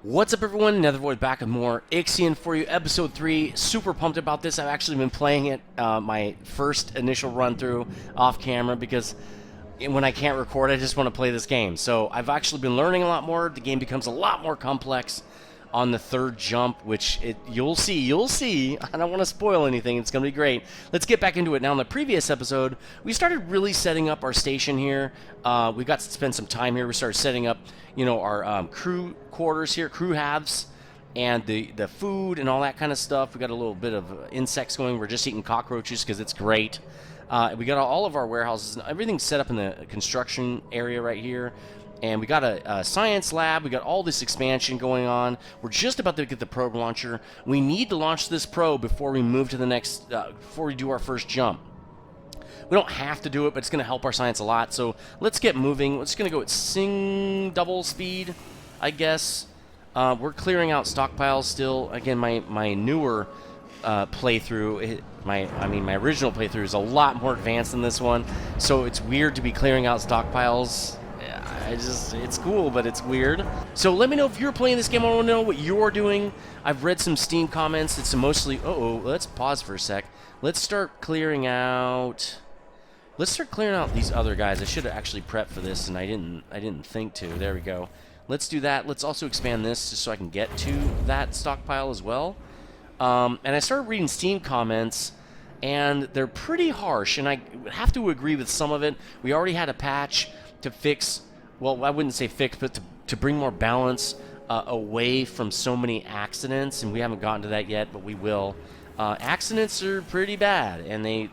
What's up, everyone? Nethervoid back with more Ixion for you, episode 3. Super pumped about this. I've actually been playing it my first initial run through off camera because when I can't record, I just want to play this game. So I've actually been learning a lot more. The game becomes a lot more complex on the third jump, which you'll see. I don't want to spoil anything. It's going to be great. Let's get back into it. Now, in the previous episode, we started really setting up our station here. We got to spend some time here. We started setting up, our crew quarters here, crew halves, and the food and all that kind of stuff. We got a little bit of insects going. We're just eating cockroaches because it's great. We got all of our warehouses and everything set up in the construction area right here. And we got a science lab. We got all this expansion going on. We're just about to get the probe launcher. We need to launch this probe before we move to the next, before we do our first jump. We don't have to do it, but it's going to help our science a lot. So let's get moving. We're just going to go at double speed, I guess. We're clearing out stockpiles still. Again, my newer playthrough, my original playthrough is a lot more advanced than this one. So it's weird to be clearing out stockpiles. It's cool, but it's weird. So let me know if you're playing this game. I want to know what you're doing. I've read some Steam comments. It's mostly, let's pause for a sec. Let's start clearing out these other guys. I should have actually prepped for this, and I didn't think to. There we go. Let's do that. Let's also expand this just so I can get to that stockpile as well. And I started reading Steam comments, and they're pretty harsh, and I have to agree with some of it. We already had a patch to fix, well, I wouldn't say fix, but to bring more balance away from so many accidents, and we haven't gotten to that yet, but we will. Accidents are pretty bad, and they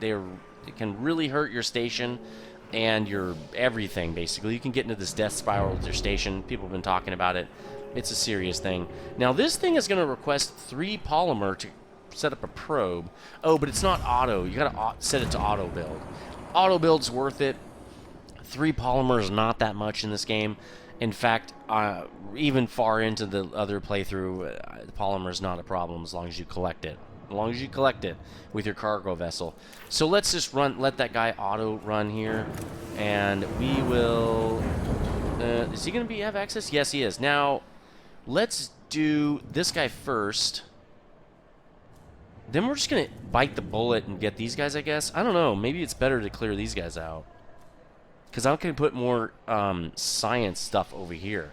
can really hurt your station and your everything, basically. You can get into this death spiral with your station. People have been talking about it. It's a serious thing. Now, this thing is going to request 3 polymer to set up a probe. Oh, but it's not auto. You got to set it to auto build. Auto build's worth it. 3 polymer is not that much in this game. In fact, even far into the other playthrough, the polymer is not a problem as long as you collect it. As long as you collect it with your cargo vessel. So let's just let that guy auto run here, and we will. Is he going to have access? Yes, he is. Now, let's do this guy first. Then we're just going to bite the bullet and get these guys, I guess. I don't know. Maybe it's better to clear these guys out. Because I'm going to put more science stuff over here.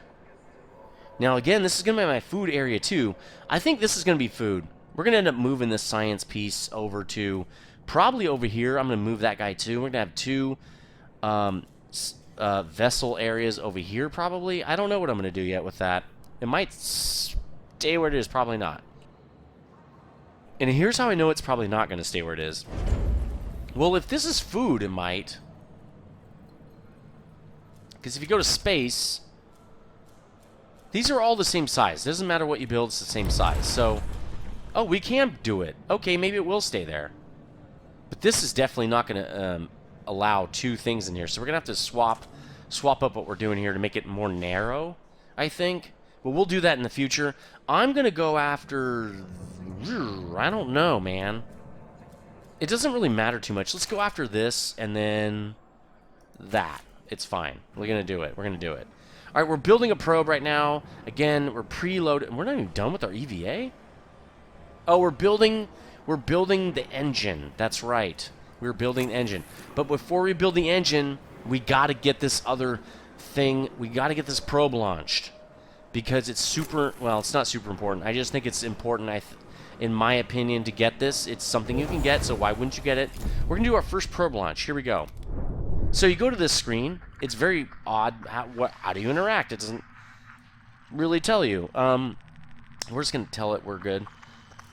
Now, again, this is going to be my food area, too. I think this is going to be food. We're going to end up moving this science piece over to probably over here. I'm going to move that guy, too. We're going to have 2 vessel areas over here, probably. I don't know what I'm going to do yet with that. It might stay where it is. Probably not. And here's how I know it's probably not going to stay where it is. Well, if this is food, it might. Because if you go to space, these are all the same size. It doesn't matter what you build, it's the same size. So, oh, we can do it. Okay, maybe it will stay there. But this is definitely not going to allow 2 things in here. So we're going to have to swap up what we're doing here to make it more narrow, I think. But we'll do that in the future. I'm going to go after... I don't know, man. It doesn't really matter too much. Let's go after this and then that. It's fine. We're going to do it. We're going to do it. All right, we're building a probe right now. Again, we're preloaded. We're not even done with our EVA? Oh, we're building the engine. That's right. We're building the engine. But before we build the engine, we got to get this other thing. We got to get this probe launched. Because it's super, well, it's not super important. I just think it's important, in my opinion, to get this. It's something you can get, so why wouldn't you get it? We're going to do our first probe launch. Here we go. So you go to this screen. It's very odd. How do you interact? It doesn't really tell you. We're just going to tell it we're good.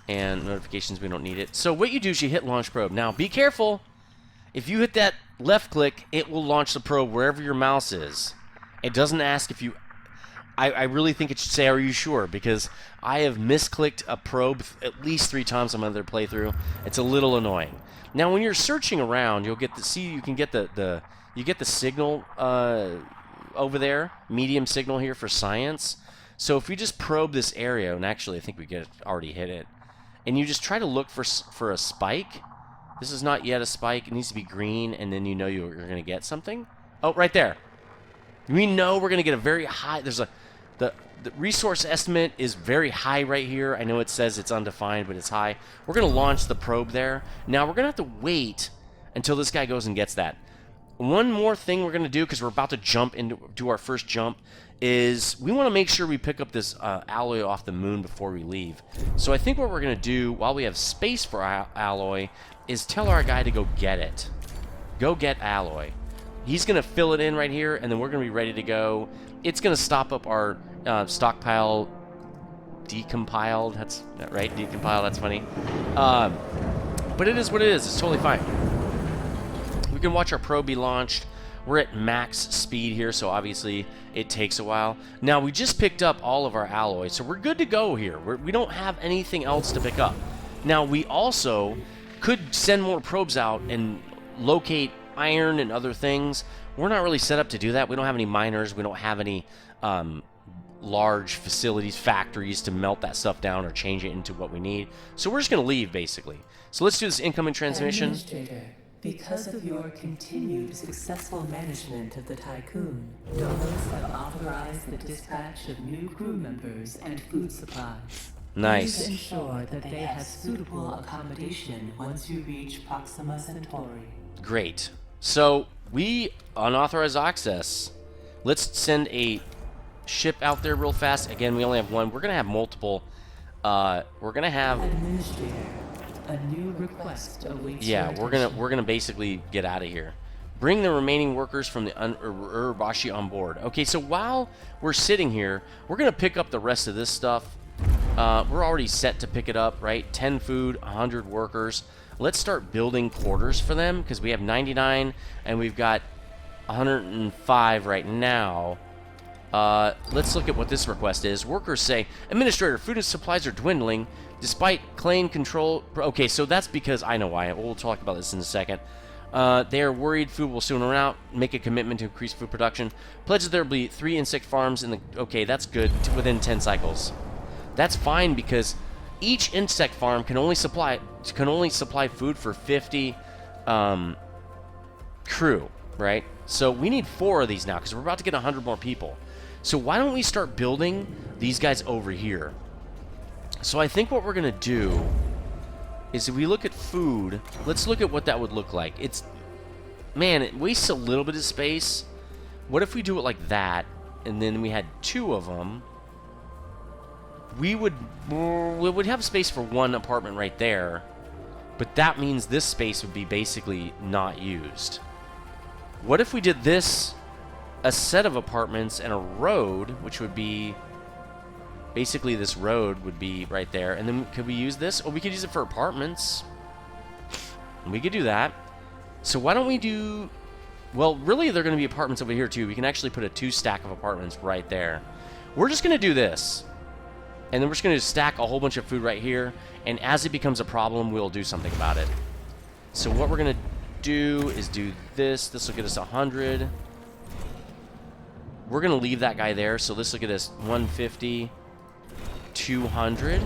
And notifications, we don't need it. So what you do is you hit launch probe. Now, be careful. If you hit that left click, it will launch the probe wherever your mouse is. It doesn't ask if you... I really think it should say, are you sure? Because I have misclicked a probe at least 3 times on my other playthrough. It's a little annoying. Now, when you're searching around, you'll get you can get the signal over there, medium signal here for science. So if we just probe this area, and actually I think we already hit it, and you just try to look for a spike. This is not yet a spike. It needs to be green, and then you know you're going to get something. Oh, right there. We know we're going to get a very high... There's the resource estimate is very high right here. I know it says it's undefined, but it's high. We're going to launch the probe there. Now, we're going to have to wait until this guy goes and gets that. One more thing we're going to do, because we're about to jump into our first jump, is we want to make sure we pick up this alloy off the moon before we leave. So I think what we're going to do, while we have space for our alloy, is tell our guy to go get it. Go get alloy. He's going to fill it in right here, and then we're going to be ready to go. It's going to stop up our stockpile decompiled. That's right, decompiled. That's funny. But it is what it is. It's totally fine. We can watch our probe be launched. We're at max speed here, so obviously it takes a while. Now, we just picked up all of our alloy, so we're good to go here. We don't have anything else to pick up. Now, we also could send more probes out and locate iron and other things. We're not really set up to do that. We don't have any miners. We don't have any large facilities, factories to melt that stuff down or change it into what we need. So we're just going to leave, basically. So let's do this incoming transmission. Administrator, because of your continued successful management of the Tiqqun, donors have authorized the dispatch of new crew members and food supplies. Nice. Please ensure that they have suitable accommodation once you reach Proxima Centauri. Great. So we unauthorized access. Let's send a ship out there real fast. Again, we only have one. We're gonna have multiple. We're gonna have. Administrator, a new request awaits. Yeah, your we're gonna basically get out of here. Bring the remaining workers from the Urabashi on board. Okay, so while we're sitting here, we're gonna pick up the rest of this stuff. We're already set to pick it up, right? 10 food, 100 workers. Let's start building quarters for them, because we have 99 and we've got 105 right now. Let's look at what this request is. Workers say, Administrator, food and supplies are dwindling despite claim control. Okay, so that's because I know why. We'll talk about this in a second. They are worried food will soon run out. Make a commitment to increase food production. Pledges there will be 3 insect farms in the. Okay, that's good. Within 10 cycles. That's fine, because each insect farm can only supply food for 50 crew, right? So we need 4 of these now, because we're about to get 100 more people. So why don't we start building these guys over here? So I think what we're gonna do is, if we look at food, let's look at what that would look like. Man, it wastes a little bit of space. What if we do it like that, and then we had 2 of them? We would have space for 1 apartment right there, but that means this space would be basically not used. What if we did this, a set of apartments and a road, which would be basically this road would be right there, and then could we use this? Or we could use it for apartments. We could do that. So why don't we do, well, really they're going to be apartments over here too. We can actually put a 2 stack of apartments right there. We're just going to do this. And then we're just going to stack a whole bunch of food right here. And as it becomes a problem, we'll do something about it. So what we're going to do is do this. This will get us 100. We're going to leave that guy there. So let's look at this. 150, 200.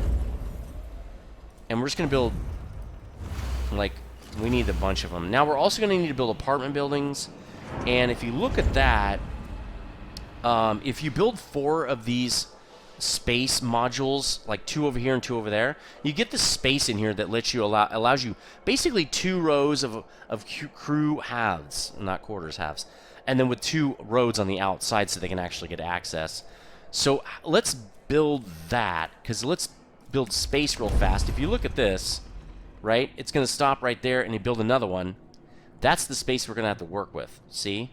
And we're just going to build, like, we need a bunch of them. Now we're also going to need to build apartment buildings. And if you look at that, if you build 4 of these space modules, like 2 over here and 2 over there, you get the space in here that lets you allows you basically 2 rows of crew halves, not quarters, halves, and then with 2 roads on the outside so they can actually get access. So let's build that, because let's build space real fast. If you look at this, right, it's going to stop right there, and you build another one. That's the space we're going to have to work with. See?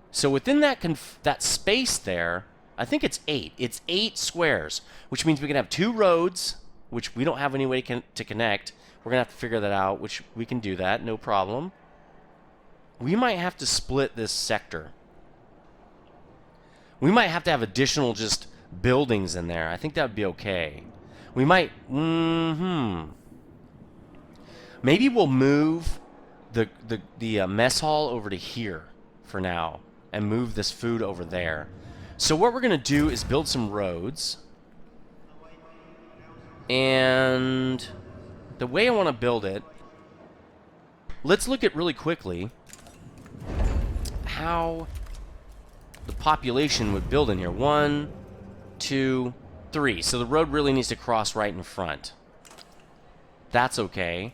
So within that space there, I think it's 8. It's 8 squares, which means we can have 2 roads, which we don't have any way to connect. We're going to have to figure that out, which we can do that, no problem. We might have to split this sector. We might have to have additional just buildings in there. I think that would be okay. We might, maybe we'll move the mess hall over to here for now and move this food over there. So what we're going to do is build some roads. And the way I want to build it, let's look at really quickly how the population would build in here. 1, 2, 3. So the road really needs to cross right in front. That's okay.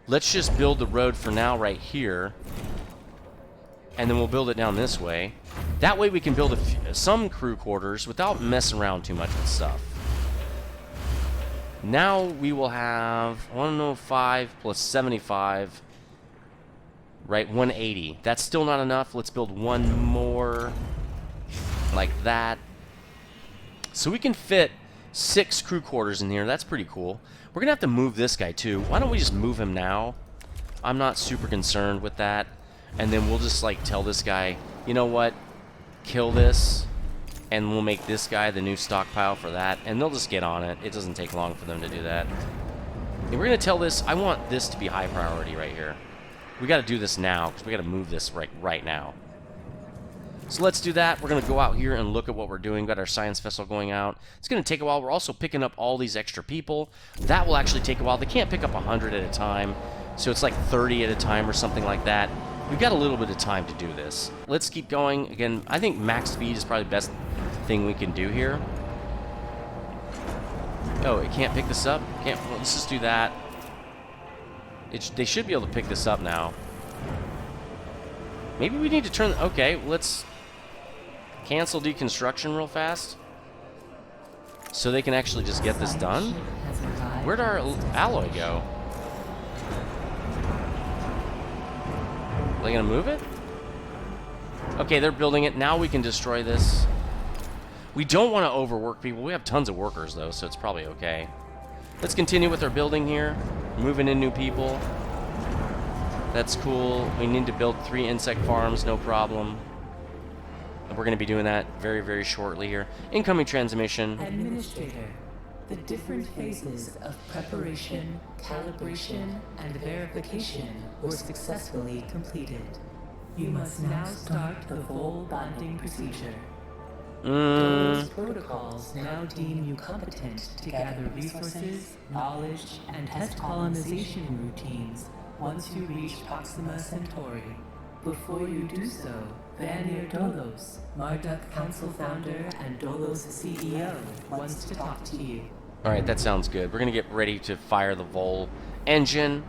Let's just build the road for now right here. And then we'll build it down this way. That way we can build some crew quarters without messing around too much with stuff. Now we will have 105 plus 75. Right, 180. That's still not enough. Let's build one more like that. So we can fit 6 crew quarters in here. That's pretty cool. We're going to have to move this guy too. Why don't we just move him now? I'm not super concerned with that. And then we'll just like tell this guy, you know what? Kill this. And we'll make this guy the new stockpile for that. And they'll just get on it. It doesn't take long for them to do that. And we're going to tell this, I want this to be high priority right here. We got to do this now because we got to move this right now. So let's do that. We're going to go out here and look at what we're doing. Got our science vessel going out. It's going to take a while. We're also picking up all these extra people. That will actually take a while. They can't pick up 100 at a time. So it's like 30 at a time or something like that. We've got a little bit of time to do this. Let's keep going. Again, I think max speed is probably the best thing we can do here. Oh, it can't pick this up? Can't. Well, let's just do that. They should be able to pick this up now. Maybe we need to turn... Okay, let's cancel deconstruction real fast. So they can actually just get this done. Where'd our alloy go? Are they going to move it? Okay, they're building it. Now we can destroy this. We don't want to overwork people. We have tons of workers, though, so it's probably okay. Let's continue with our building here. Moving in new people. That's cool. We need to build 3 insect farms, no problem. And we're going to be doing that very, very shortly here. Incoming transmission. Administrator, the different phases of preparation, calibration, and verification were successfully completed. You must now start the full bonding procedure. Those protocols now deem you competent to gather resources, knowledge, and test colonization routines once you reach Proxima Centauri. Before you do so, Vanir Dolos, Marduk Council founder and Dolos CEO, wants to talk to you. Alright, that sounds good. We're going to get ready to fire the Vol engine.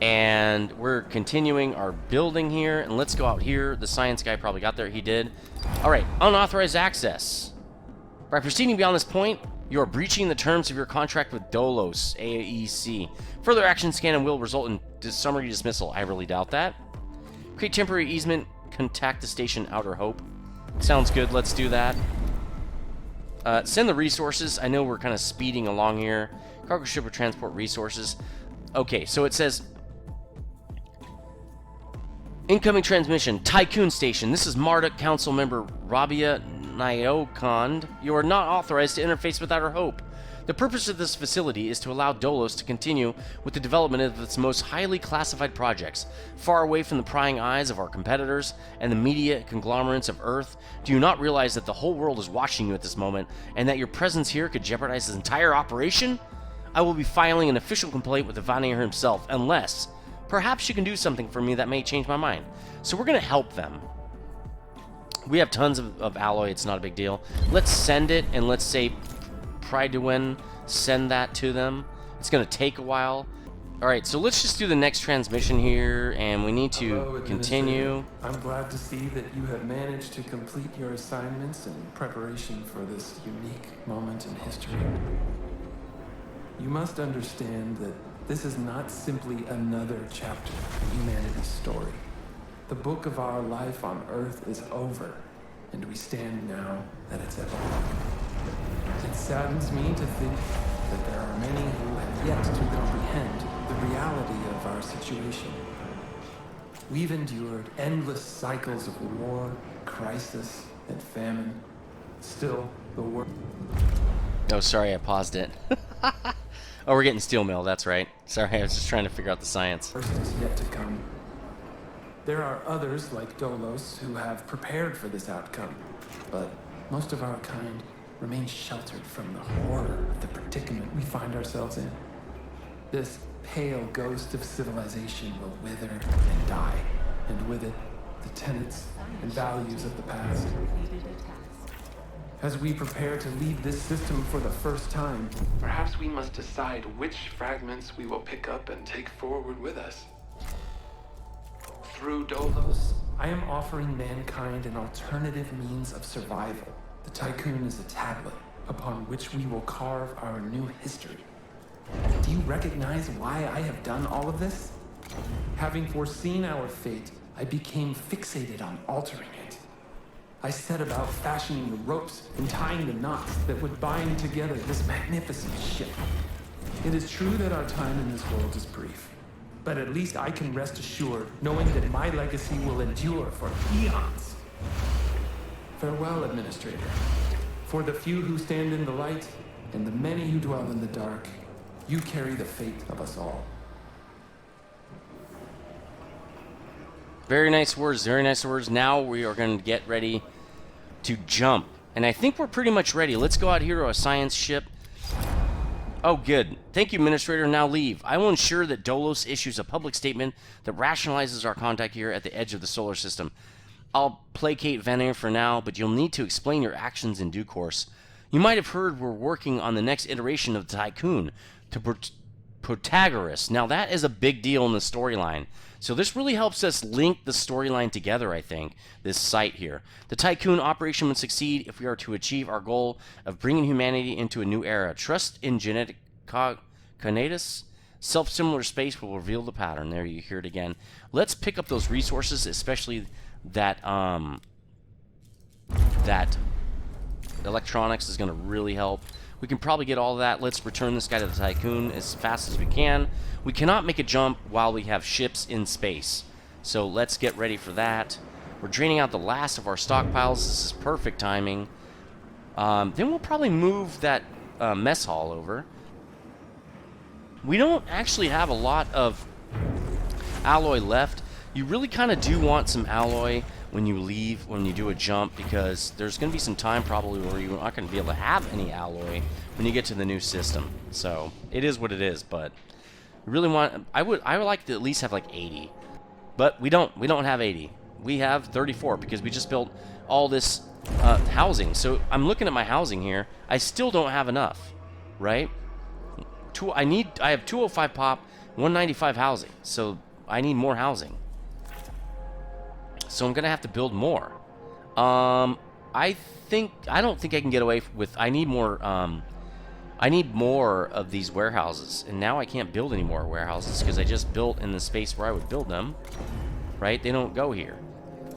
And we're continuing our building here. And let's go out here. The science guy probably got there. He did. Alright, unauthorized access. By proceeding beyond this point, you are breaching the terms of your contract with Dolos, AEC. Further action scan will result in summary dismissal. I really doubt that. Create temporary easement. Contact the station Outer Hope. Sounds good. Let's do that. Send the resources. I know we're kind of speeding along here. Cargo ship will transport resources. Okay, so it says... Incoming transmission, Tiqqun Station. This is Marduk Council member Rabia Nyokond. You are not authorized to interface with Outer Hope. The purpose of this facility is to allow Dolos to continue with the development of its most highly classified projects, far away from the prying eyes of our competitors and the media conglomerates of Earth. Do you not realize that the whole world is watching you at this moment, and that your presence here could jeopardize this entire operation? I will be filing an official complaint with the Vanir himself, unless... Perhaps you can do something for me that may change my mind. So we're going to help them. We have tons of alloy. It's not a big deal. Let's send it, and let's say Priduin, send that to them. It's going to take a while. All right, so let's just do the next transmission here, and we need to continue. I'm glad to see that you have managed to complete your assignments in preparation for this unique moment in history. You must understand that this is not simply another chapter in humanity's story. The book of our life on Earth is over, and we stand now at its epilogue. It saddens me to think that there are many who have yet to comprehend the reality of our situation. We've endured endless cycles of war, crisis, and famine. Still, the world... Oh, sorry, I paused it. Oh, we're getting steel mill, that's right. Sorry, I was just trying to figure out the science. First is yet to come. There are others like Dolos who have prepared for this outcome, but most of our kind remain sheltered from the horror of the predicament we find ourselves in. This pale ghost of civilization will wither and die, and with it, the tenets and values of the past. As we prepare to leave this system for the first time, perhaps we must decide which fragments we will pick up and take forward with us. Through Dolos, I am offering mankind an alternative means of survival. The Tiqqun is a tablet upon which we will carve our new history. Do you recognize why I have done all of this? Having foreseen our fate, I became fixated on altering it. I set about fashioning the ropes and tying the knots that would bind together this magnificent ship. It is true that our time in this world is brief, but at least I can rest assured knowing that my legacy will endure for eons. Farewell, Administrator. For the few who stand in the light and the many who dwell in the dark, you carry the fate of us all. Very nice words, very nice words. Now we are going to get ready to jump. And I think we're pretty much ready. Let's go out here to a science ship. Oh, good. Thank you, Administrator. Now leave. I will ensure that Dolos issues a public statement that rationalizes our contact here at the edge of the solar system. I'll placate Veneer for now, but you'll need to explain your actions in due course. You might have heard we're working on the next iteration of the Tiqqun to Protagoras. Now, that is a big deal in the storyline. So this really helps us link the storyline together, I think, this site here. The Tiqqun operation would succeed if we are to achieve our goal of bringing humanity into a new era. Trust in genetic conatus. Self-similar space will reveal the pattern. There, you hear it again. Let's pick up those resources, especially that that electronics is going to really help. We can probably get all of that. Let's return this guy to the Tiqqun as fast as we can. We cannot make a jump while we have ships in space. So let's get ready for that. We're draining out the last of our stockpiles. This is perfect timing. Then we'll probably move that mess hall over. We don't actually have a lot of alloy left. You really kind of do want some alloy when you leave, when you do a jump, because there's going to be some time probably where you're not going to be able to have any alloy when you get to the new system. So it is what it is, but we really want, I would like to at least have like 80, but we don't have 80. We have 34 because we just built all this housing. So I'm looking at my housing here. I still don't have enough, right? I have 205 pop, 195 housing, so I need more housing. So I'm gonna have to build more. I don't think I can get away with. I need more of these warehouses, and now I can't build any more warehouses because I just built in the space where I would build them. Right? They don't go here.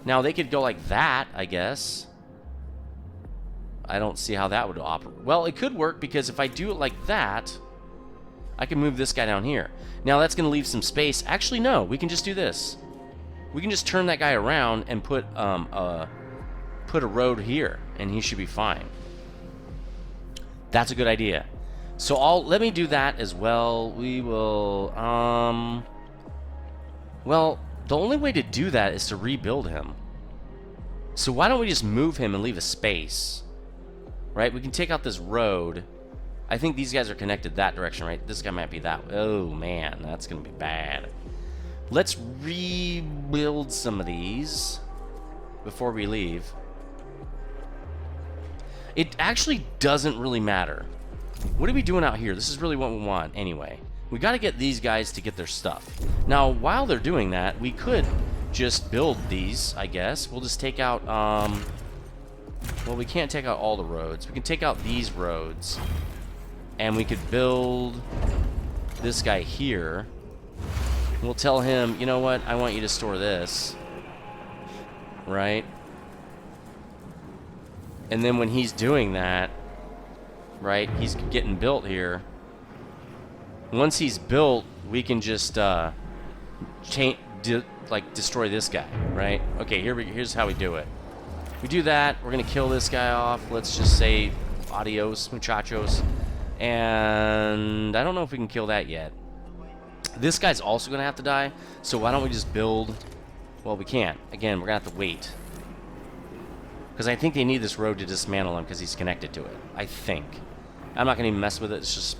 Now they could go like that, I guess. I don't see how that would operate. Well, it could work because if I do it like that, I can move this guy down here. Now that's gonna leave some space. Actually, no. We can just do this. We can just turn that guy around and put a road here, and he should be fine. That's a good idea. So let me do that as well. We will well, the only way to do that is to rebuild him. So why don't we just move him and leave a space? Right? We can take out this road. I think these guys are connected that direction, right? This guy might be that way. Oh man, that's gonna be bad. Let's rebuild some of these before we leave. It actually doesn't really matter. What are we doing out here? This is really what we want anyway. We got to get these guys to get their stuff. Now, while they're doing that, we could just build these, I guess. We'll just take out, well, we can't take out all the roads. We can take out these roads. And we could build this guy here. We'll tell him, you know what, I want you to store this. Right? And then when he's doing that, right, he's getting built here. Once he's built, we can just destroy this guy, right? Okay, here's how we do it. We do that, we're gonna kill this guy off. Let's just say adios, muchachos. And I don't know if we can kill that yet. This guy's also gonna have to die, so why don't we just build? Well, we can't. Again, we're gonna have to wait. Because I think they need this road to dismantle him because he's connected to it. I think. I'm not gonna even mess with it. It's just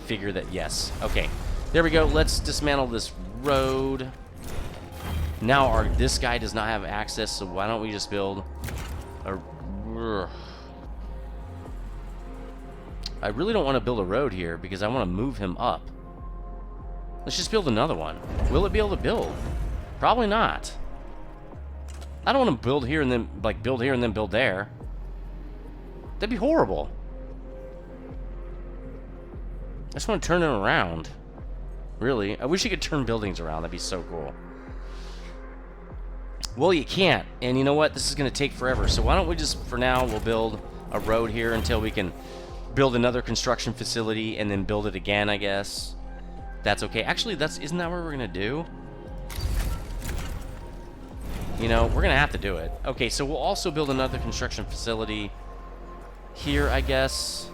figure that yes. Okay, there we go. Let's dismantle this road. Now this guy does not have access, so why don't we just build a... I really don't want to build a road here because I want to move him up. Let's just build another one. Will it be able to build? Probably not. I don't want to build here and then, like, build here and then build there. That'd be horrible. I just want to turn it around. Really. I wish you could turn buildings around. That'd be so cool. Well, you can't. And you know what? This is going to take forever. So why don't we just, for now, we'll build a road here until we can build another construction facility and then build it again, I guess. That's okay. Actually, isn't that what we're going to do? You know, we're going to have to do it. Okay, so we'll also build another construction facility here, I guess.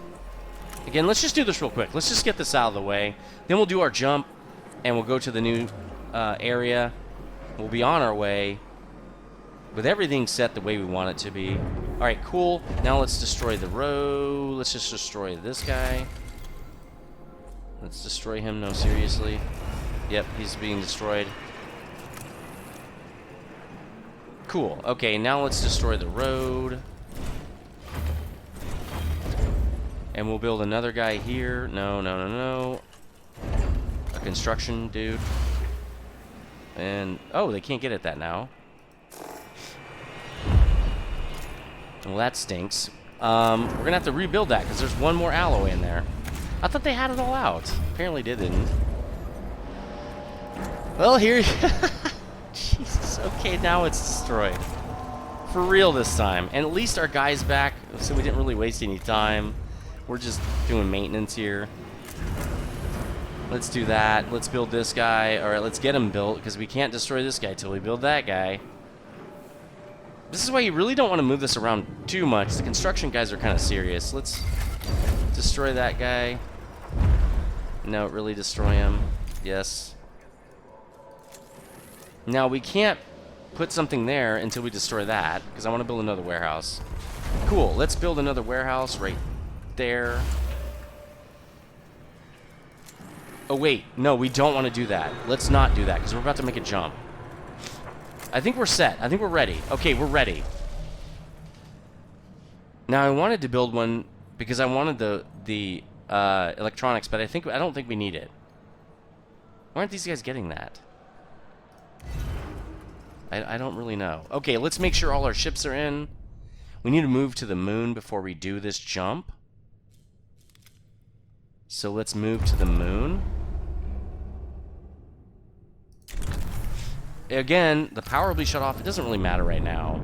Again, let's just do this real quick. Let's just get this out of the way. Then we'll do our jump, and we'll go to the new area. We'll be on our way with everything set the way we want it to be. All right, cool. Now let's destroy the road. Let's just destroy this guy. Let's destroy him. No, seriously. Yep, he's being destroyed. Cool. Okay, now let's destroy the road. And we'll build another guy here. No, no, no, no. A construction dude. And, oh, they can't get at that now. Well, that stinks. We're going to have to rebuild that because there's one more alloy in there. I thought they had it all out. Apparently they didn't. Well, here... Jesus. Okay, now it's destroyed. For real this time. And at least our guy's back, so we didn't really waste any time. We're just doing maintenance here. Let's do that. Let's build this guy. Alright, let's get him built, because we can't destroy this guy till we build that guy. This is why you really don't want to move this around too much. The construction guys are kind of serious. Let's destroy that guy. No, really destroy him. Yes. Now, we can't put something there until we destroy that, because I want to build another warehouse. Cool. Let's build another warehouse right there. Oh, wait. No, we don't want to do that. Let's not do that, because we're about to make a jump. I think we're set. I think we're ready. Okay, we're ready. Now, I wanted to build one because I wanted the electronics, but I don't think we need it. Why aren't these guys getting that? I don't really know. Okay, let's make sure all our ships are in. We need to move to the moon before we do this jump. So let's move to the moon. Again, the power will be shut off. It doesn't really matter right now.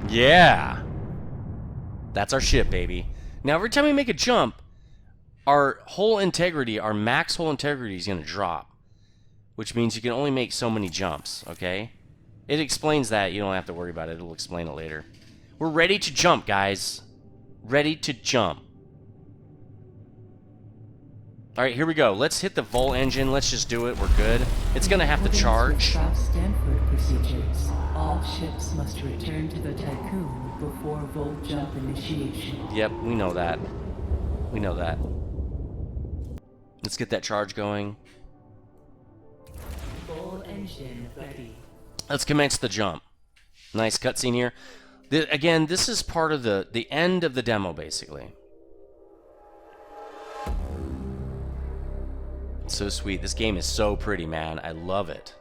Yeah. That's our ship, baby. Now, every time we make a jump, our hull integrity, our max hull integrity is going to drop. Which means you can only make so many jumps, okay? It explains that. You don't have to worry about it. It'll explain it later. We're ready to jump, guys. Ready to jump. Alright, here we go. Let's hit the Vol engine. Let's just do it. We're good. It's going to have to charge. Stanford procedures. All ships must return to the Tiqqun before Vol jump initiation. Yep, we know that. We know that. Let's get that charge going. Vol engine ready. Let's commence the jump. Nice cutscene here. Again, this is part of the end of the demo, basically. It's so sweet. This game is so pretty, man. I love it.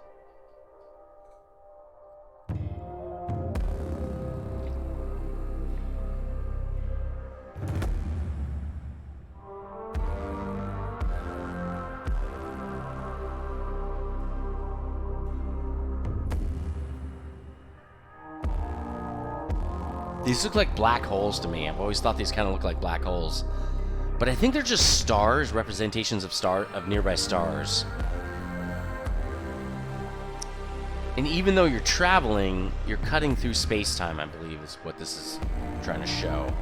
These look like black holes to me. I've always thought these kind of look like black holes. But I think they're just stars, representations of nearby stars. And even though you're traveling, you're cutting through space-time, I believe, is what this is trying to show.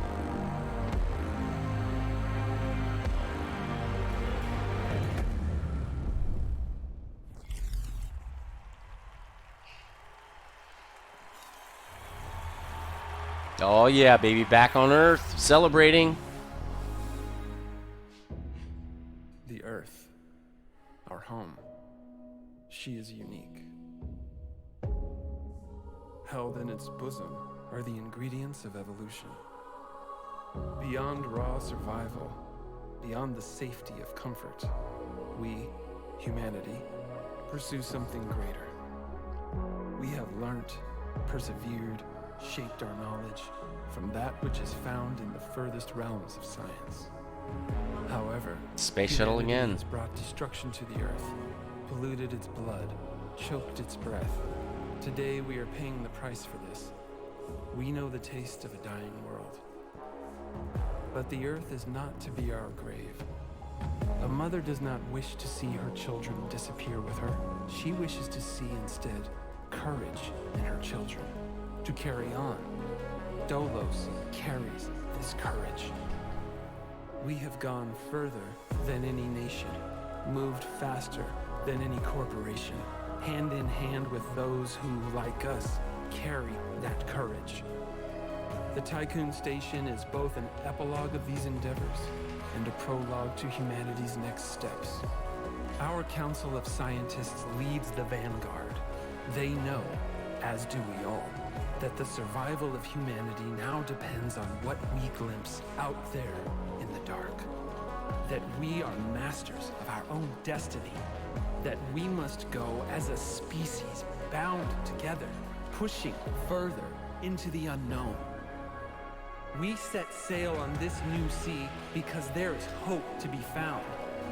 Oh yeah, baby, back on Earth, celebrating. The Earth, our home, she is unique. Held in its bosom are the ingredients of evolution. Be Beyond raw survival, beyond the safety of comfort, we, humanity, pursue something greater. We have learnt, persevered, shaped our knowledge from that which is found in the furthest realms of science. However, Space shuttle humanity again. has brought destruction to the earth, polluted its blood, choked its breath. Today we are paying the price for this. We know the taste of a dying world. But the earth is not to be our grave. A mother does not wish to see her children disappear with her. She wishes to see instead courage in her children, to carry on. Dolos carries this courage. We have gone further than any nation, moved faster than any corporation, hand in hand with those who, like us, carry that courage. The Tiqqun station is both an epilogue of these endeavors and a prologue to humanity's next steps. Our Council of Scientists leads the vanguard. They know, as do we all, that the survival of humanity now depends on what we glimpse out there in the dark. That we are masters of our own destiny. That we must go as a species bound together, pushing further into the unknown. We set sail on this new sea because there is hope to be found,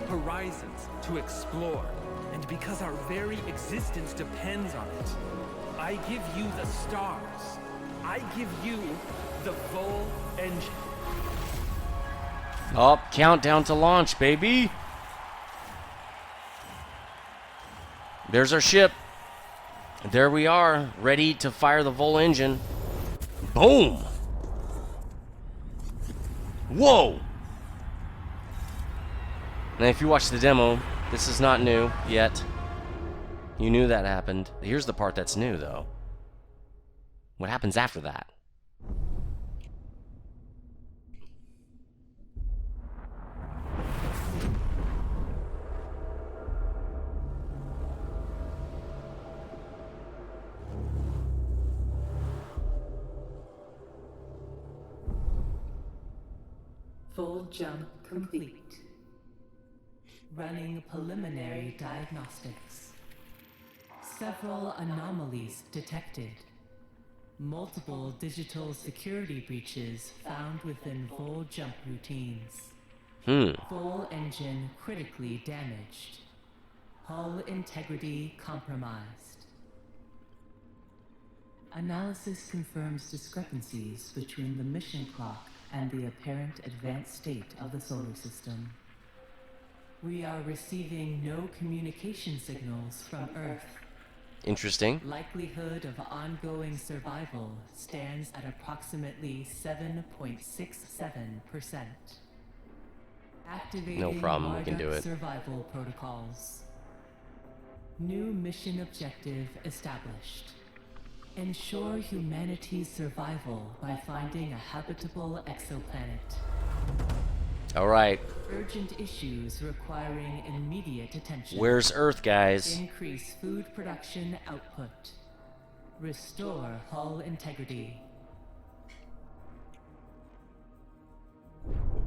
horizons to explore, and because our very existence depends on it. I give you the stars. I give you the Vol engine. Oh, countdown to launch, baby. There's our ship. There we are, ready to fire the Vol engine. Boom! Whoa! Now, if you watch the demo, this is not new yet. You knew that happened. Here's the part that's new, though. What happens after that? Full jump complete. Running preliminary diagnostics. Several anomalies detected. Multiple digital security breaches found within full jump routines. Full engine critically damaged. Hull integrity compromised. Analysis confirms discrepancies between the mission clock and the apparent advanced state of the solar system. We are receiving no communication signals from Earth. Interesting. Likelihood of ongoing survival stands at approximately 7.67%. Activating No problem, we can do it. survival protocols. New mission objective established. Ensure humanity's survival by finding a habitable exoplanet. All right. Urgent issues requiring immediate attention. Where's Earth, guys? Increase food production output. Restore hull integrity.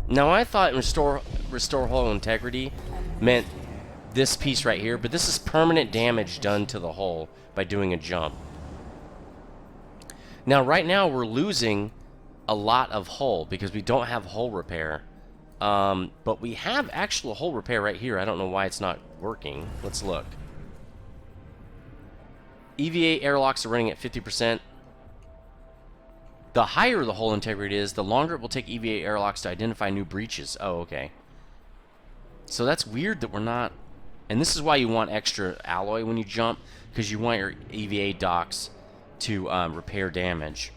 Now, I thought restore hull integrity meant this piece right here, but this is permanent damage done to the hull by doing a jump. Now, right now, we're losing a lot of hull because we don't have hull repair. But we have actual hull repair right here. I don't know why it's not working. Let's look. EVA airlocks are running at 50%. The higher the hull integrity is, the longer it will take EVA airlocks to identify new breaches. Oh, okay. So that's weird that we're not... And this is why you want extra alloy when you jump, because you want your EVA docks to repair damage.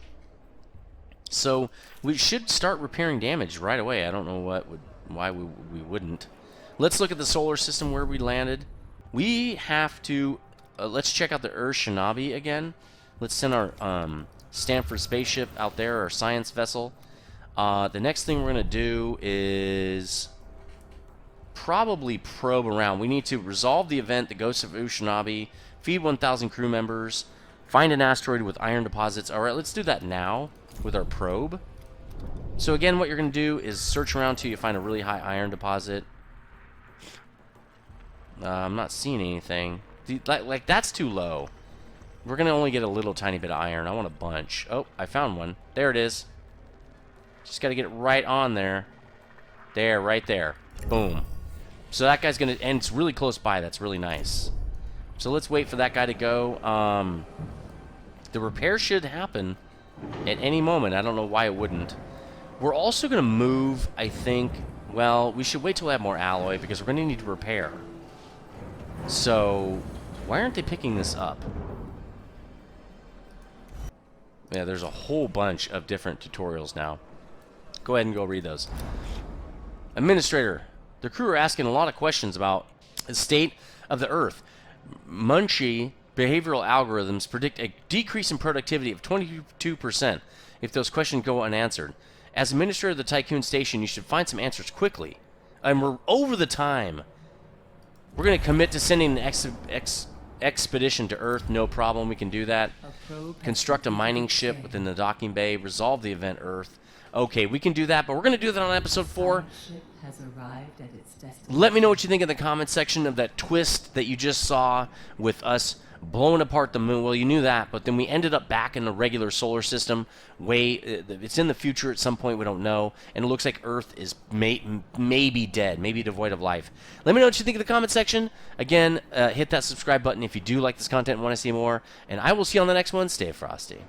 So we should start repairing damage right away. I don't know why we wouldn't. Let's look at the solar system where we landed. We have to... let's check out the Shinabi again. Let's send our Stanford spaceship out there, our science vessel. The next thing we're going to do is probably probe around. We need to resolve the event, the Ghost of Shinabi, feed 1,000 crew members, find an asteroid with iron deposits. All right, let's do that now with our probe. So again, what you're going to do is search around till you find a really high iron deposit. I'm not seeing anything. Like that's too low. We're going to only get a little tiny bit of iron. I want a bunch. Oh, I found one. There it is. Just got to get it right on there. There, right there. Boom. So that guy's going to... And it's really close by. That's really nice. So let's wait for that guy to go. The repair should happen at any moment. I don't know why it wouldn't. We're also going to move, I think... Well, we should wait till we have more alloy because we're going to need to repair. So, why aren't they picking this up? Yeah, there's a whole bunch of different tutorials now. Go ahead and go read those. Administrator, the crew are asking a lot of questions about the state of the Earth. Munchie behavioral algorithms predict a decrease in productivity of 22% if those questions go unanswered. As administrator of the Tiqqun station, you should find some answers quickly. And we're over the time. We're going to commit to sending an expedition to Earth. No problem. We can do that. Construct a mining ship within the docking bay. Resolve the event Earth. Okay, we can do that, but we're going to do that on episode 4. Let me know what you think in the comment section of that twist that you just saw with us blowing apart the moon. Well, you knew that, but then we ended up back in the regular solar system. It's in the future at some point, we don't know, and it looks like Earth is maybe dead, maybe devoid of life. Let me know what you think in the comment section. Again, hit that subscribe button if you do like this content and want to see more, and I will see you on the next one. Stay frosty.